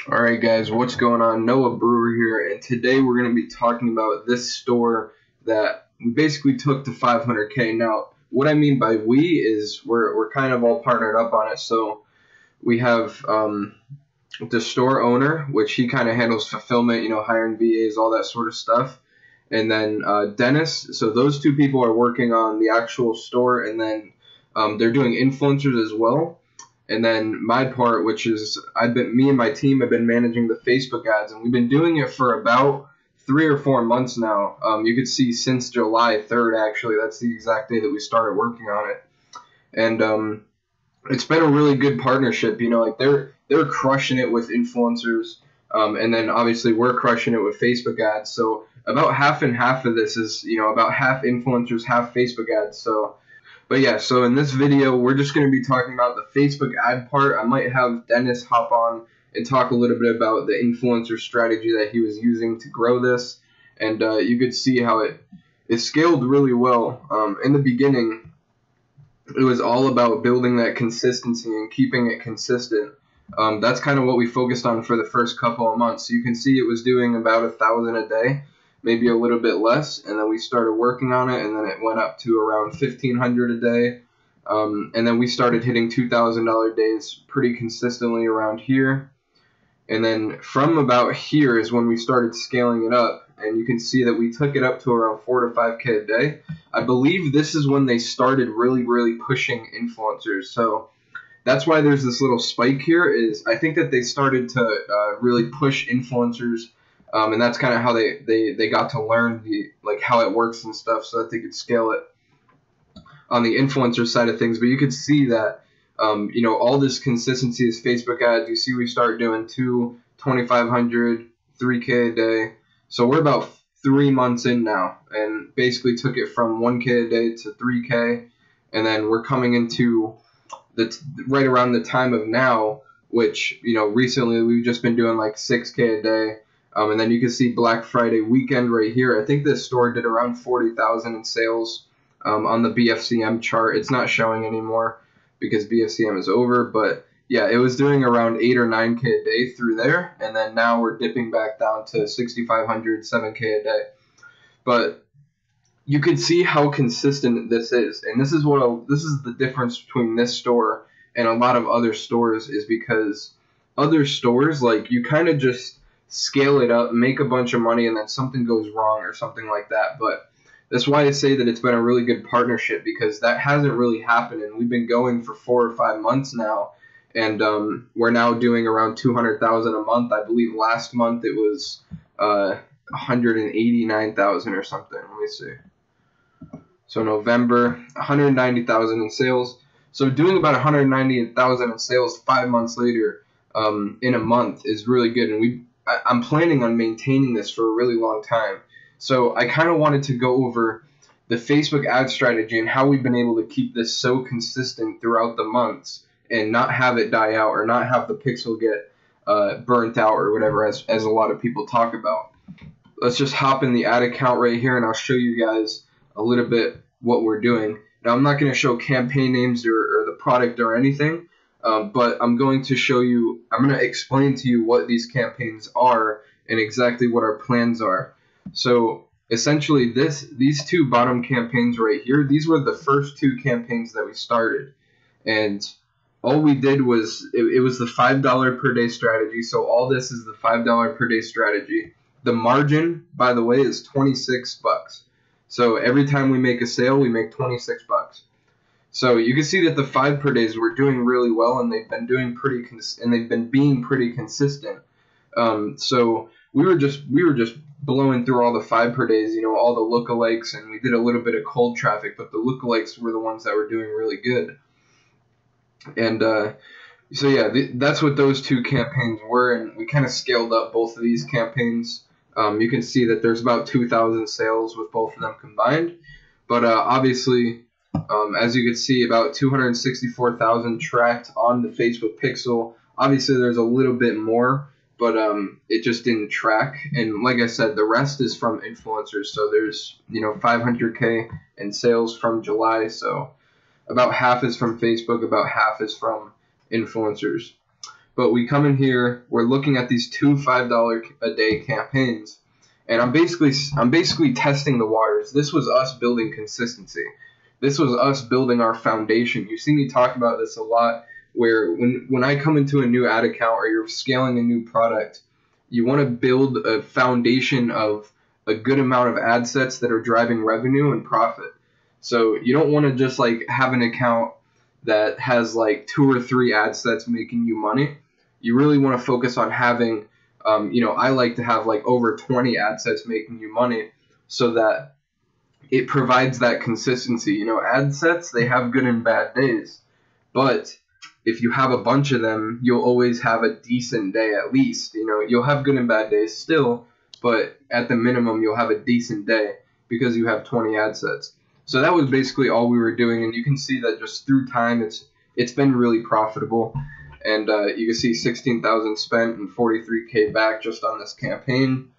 Alright guys, what's going on? Noah Brewer here, and today we're going to be talking about this store that we basically took to 500K. Now, what I mean by we is we're kind of all partnered up on it. So we have the store owner, which he kind of handles fulfillment, hiring VAs, all that sort of stuff. And then Dennis, so those two people are working on the actual store, and then they're doing influencers as well. And then my part, which is me and my team have been managing the Facebook ads, and we've been doing it for about 3 or 4 months now. You could see since July 3rd, actually, that's the exact day that we started working on it. And it's been a really good partnership. Like they're crushing it with influencers, and then obviously we're crushing it with Facebook ads. So about half and half of this is about half influencers, half Facebook ads. But yeah, so in this video, we're just going to be talking about the Facebook ad part. I might have Dennis hop on and talk a little bit about the influencer strategy that he was using to grow this. And you could see how it scaled really well. In the beginning, it was all about building that consistency and keeping it consistent. That's kind of what we focused on for the first couple of months. So you can see it was doing about 1,000 a day, maybe a little bit less, and then we started working on it, and then it went up to around 1,500 a day, and then we started hitting $2,000 days pretty consistently around here. And then from about here is when we started scaling it up, and you can see that we took it up to around 4 to 5K a day. I believe this is when they started really pushing influencers. So that's why there's this little spike here. Is I think that they started to really push influencers. And that's kind of how they got to learn how it works and stuff, so that they could scale it on the influencer side of things. But you could see that all this consistency is Facebook ads. You see we start doing 2,500, 3K a day. So we're about 3 months in now, and basically took it from 1K a day to 3K, and then we're coming into right around the time of now, which recently we've just been doing like 6K a day. And then you can see Black Friday weekend right here. I think this store did around 40,000 in sales on the BFCM chart. It's not showing anymore because BFCM is over. But yeah, it was doing around 8 or 9K a day through there. And then now we're dipping back down to 6,500, 7K a day. But you can see how consistent this is. And this is the difference between this store and a lot of other stores, is because other stores, like, you kind of just scale it up, make a bunch of money, and then something goes wrong or something like that. But that's why I say that it's been a really good partnership, because that hasn't really happened, and we've been going for 4 or 5 months now, and we're now doing around 200,000 a month. I believe last month it was 189,000 or something. Let me see. So November, 190,000 in sales. So doing about 190,000 in sales 5 months later in a month is really good, and I'm planning on maintaining this for a really long time. So I kind of wanted to go over the Facebook ad strategy and how we've been able to keep this so consistent throughout the months and not have it die out, or not have the pixel get burnt out or whatever, as a lot of people talk about. Let's just hop in the ad account right here, and I'll show you guys a little bit what we're doing. Now, I'm not going to show campaign names or the product or anything. But I'm going to explain to you what these campaigns are and exactly what our plans are. So essentially these 2 bottom campaigns right here, these were the first 2 campaigns that we started. And all we did was, it was the $5 per day strategy. So all this is the $5 per day strategy. The margin, by the way, is 26 bucks. So every time we make a sale, we make 26 bucks. So you can see that the 5 per days were doing really well, and they've been doing being pretty consistent. So we were just blowing through all the 5 per days, all the lookalikes, and we did a little bit of cold traffic, but the lookalikes were the ones that were doing really good. And so yeah, that's what those 2 campaigns were, and we kind of scaled up both of these campaigns. You can see that there's about 2,000 sales with both of them combined, but obviously, as you can see, about 264,000 tracked on the Facebook pixel. Obviously, there's a little bit more, but it just didn't track. And like I said, the rest is from influencers. So there's 500K in sales from July. So about half is from Facebook, about half is from influencers. But we come in here, we're looking at these two $5 a day campaigns, and I'm basically testing the waters. This was us building consistency. This was us building our foundation. You see me talk about this a lot, where when I come into a new ad account or you're scaling a new product, you want to build a foundation of a good amount of ad sets that are driving revenue and profit. So you don't want to just like have an account that has like 2 or 3 ad sets making you money. You really want to focus on having, I like to have like over 20 ad sets making you money, so that it provides that consistency. Ad sets, they have good and bad days, but if you have a bunch of them, you'll always have a decent day at least. You'll have good and bad days still, but at the minimum, you'll have a decent day because you have 20 ad sets. So that was basically all we were doing, and you can see that just through time, it's been really profitable. And you can see 16,000 spent and 43K back just on this campaign,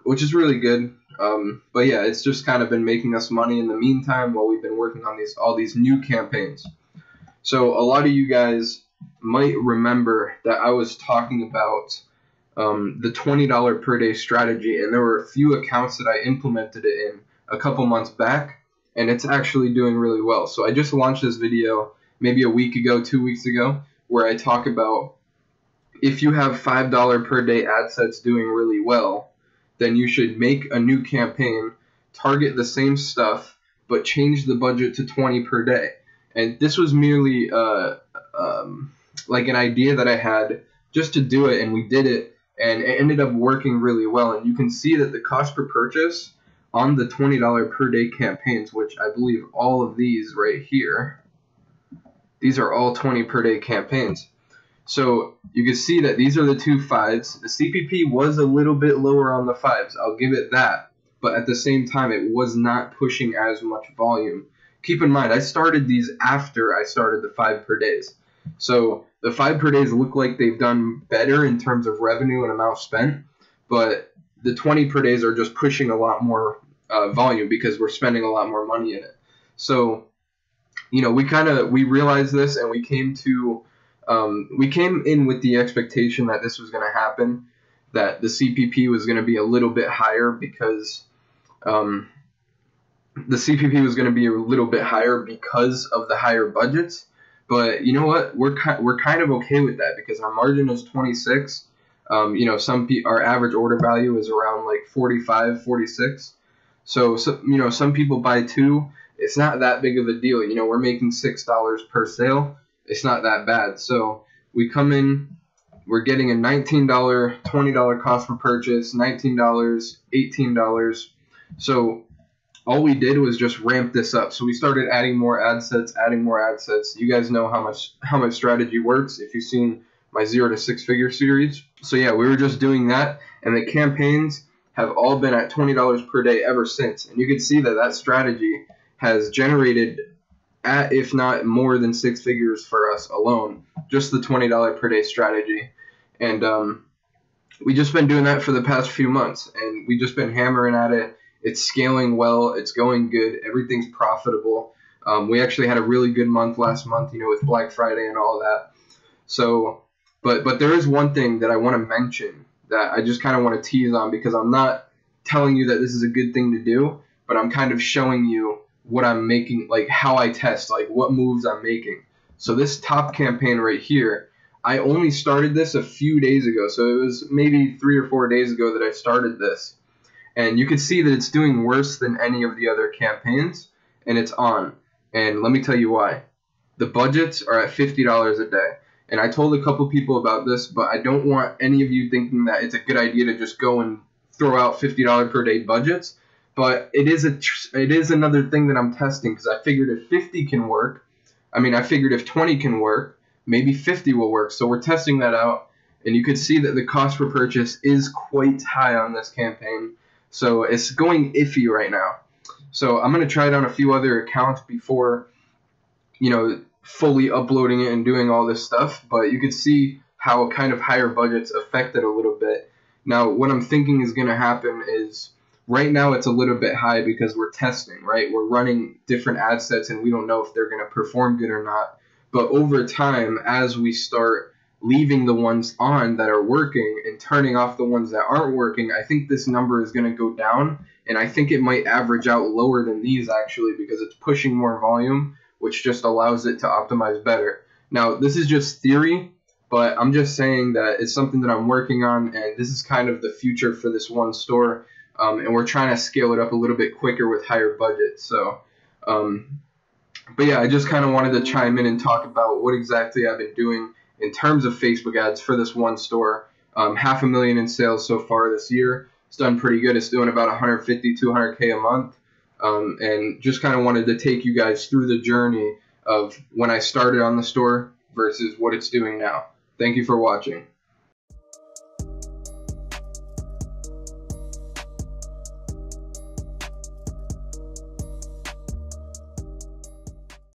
which is really good. But yeah, it's just kind of been making us money in the meantime while we've been working on all these new campaigns. So a lot of you guys might remember that I was talking about the $20 per day strategy, and there were a few accounts that I implemented it in a couple months back, and it's actually doing really well. So I just launched this video maybe a week ago, 2 weeks ago, where I talk about if you have $5 per day ad sets doing really well, then you should make a new campaign, target the same stuff, but change the budget to 20 per day. And this was merely like an idea that I had just to do it, and we did it, and it ended up working really well. And you can see that the cost per purchase on the $20 per day campaigns, which I believe all of these right here, these are all 20 per day campaigns. So you can see that these are the two 5s. The CPP was a little bit lower on the 5s, I'll give it that. But at the same time, it was not pushing as much volume. Keep in mind, I started these after I started the 5 per days. So the 5 per days look like they've done better in terms of revenue and amount spent, but the 20 per days are just pushing a lot more volume because we're spending a lot more money in it. So, we realized this, and we came in with the expectation that this was going to happen, that the CPP was going to be a little bit higher because of the higher budgets. But you know what? We're kind of okay with that because our margin is 26. Our average order value is around like 45, 46. So some people buy 2. It's not that big of a deal. We're making $6 per sale. It's not that bad. So we come in, we're getting a $19, $20 cost per purchase, $19, $18. So all we did was just ramp this up. So we started adding more ad sets. You guys know how my strategy works if you've seen my 0 to 6 figure series. So yeah, we were just doing that, and the campaigns have all been at $20 per day ever since. And you can see that strategy has generated if not more than 6 figures for us alone, just the $20 per day strategy. And we just been doing that for the past few months, and we just been hammering at it. It's scaling well. It's going good. Everything's profitable. We actually had a really good month last month, with Black Friday and all that. So, but there is one thing that I want to mention that I just kind of want to tease on, because I'm not telling you that this is a good thing to do, but I'm kind of showing you what I'm making, like how I test, like what moves I'm making. So this top campaign right here, I only started this a few days ago. So it was maybe 3 or 4 days ago that I started this. And you can see that it's doing worse than any of the other campaigns, and it's on. And let me tell you why. The budgets are at $50 a day. And I told a couple people about this, but I don't want any of you thinking that it's a good idea to just go and throw out $50 per day budgets. But it is another thing that I'm testing, because I figured if 50 can work, I figured if 20 can work, maybe 50 will work. So we're testing that out, and you could see that the cost per purchase is quite high on this campaign. So it's going iffy right now. So I'm going to try it on a few other accounts before, fully uploading it and doing all this stuff. But you can see how kind of higher budgets affect it a little bit. Now, what I'm thinking is going to happen is, right now it's a little bit high because we're testing, right? We're running different ad sets, and we don't know if they're going to perform good or not. But over time, as we start leaving the ones on that are working and turning off the ones that aren't working, I think this number is going to go down, and I think it might average out lower than these actually, because it's pushing more volume, which just allows it to optimize better. Now, this is just theory, but I'm just saying that it's something that I'm working on, and this is kind of the future for this one store, and we're trying to scale it up a little bit quicker with higher budgets. So, but yeah, I just kind of wanted to chime in and talk about what exactly I've been doing in terms of Facebook ads for this one store. $500,000 in sales so far this year. It's done pretty good. It's doing about 150, 200K a month. And just kind of wanted to take you guys through the journey of when I started on the store versus what it's doing now. Thank you for watching.